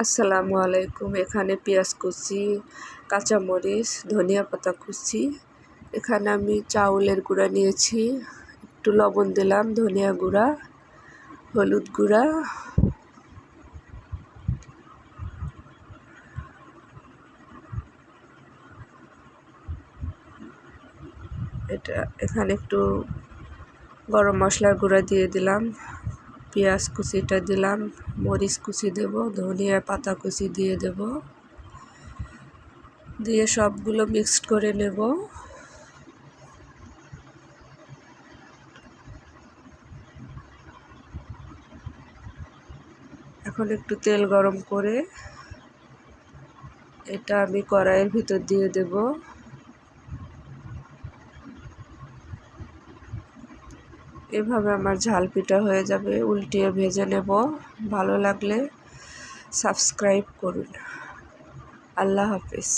আসসালামু আলাইকুম। এখানে পেঁয়াজ কুচি, কাঁচামরিচ, ধনিয়া পাতা কুচি। এখানে আমি চাউলের গুঁড়া নিয়েছি, একটু লবণ দিলাম, ধনিয়া গুঁড়া, হলুদ গুঁড়া, এখানে একটু গরম মশলার গুঁড়া দিয়ে দিলাম, পেঁয়াজ কুচিটা দিলাম, মরিচ কুচি দেব, ধনিয়া পাতা কুচি দিয়ে দেব, দিয়ে সবগুলো মিক্সড করে নেব। এখন একটু তেল গরম করে এটা আমি কড়াইয়ের ভিতর দিয়ে দেব। এভাবে আমার ঝাল পিঠা হয়ে যাবে। উল্টিয়ে ভেজে নেব। ভালো লাগলে সাবস্ক্রাইব করুন। আল্লাহ হাফেজ।